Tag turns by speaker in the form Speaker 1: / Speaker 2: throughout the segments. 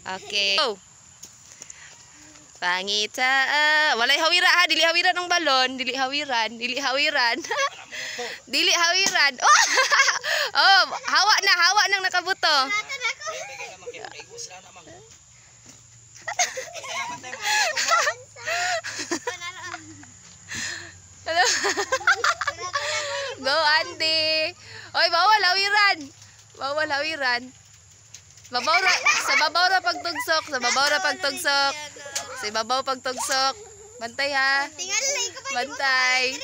Speaker 1: Okay. Go. Pangita. Walay hawira ha, dili hawiran ng balon, dili hawiran. Dili hawiran. Oh, hawa nang nakabuto. Go, Andy. Oy, bawal hawiran. Bawal hawiran. Sa babaw ra pagtugsok, sa babaw ra pagtugsok. Sa babaw pagtugsok. Bantay ha. Bantay.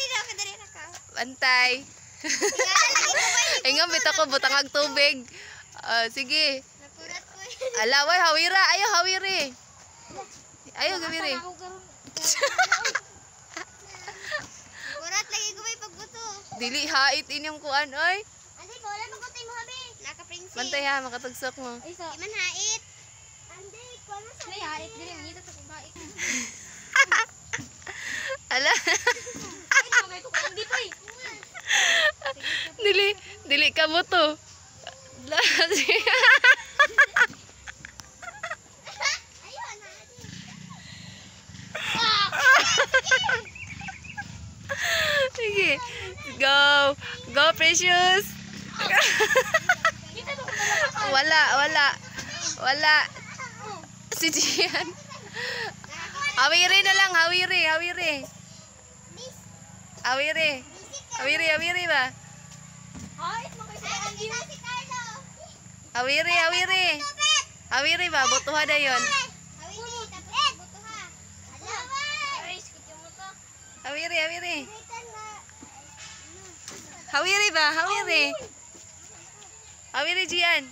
Speaker 1: Bantay. Ingam bitaw ko butang ag tubig. Sige. Ala, way hawira, ayo hawiri. Ayo gawiri.
Speaker 2: Kurat lagi ko may pagbuto.
Speaker 1: Dili hait inyong kuan oy.
Speaker 2: Andi wala magutay mo habi. Naka-princess.
Speaker 1: Bantay ha, makatugsok mo.
Speaker 2: Di man hait. Andi, kuno sa hait dili man ito sa kumbait.
Speaker 1: Ala. Dili ka mo to. Sige. Go. Go, Precious. Wala. Si Gian. Hawiri na lang, hawiri. Hawiri ba? Hawiri ba? Butuha na yun. Hawiri. Hawiri ba? Hawiri, Gian.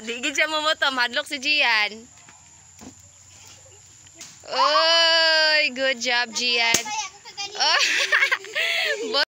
Speaker 1: Di gid siya mamoto, madlok si Gian. Oy, good job, Gian. Oh.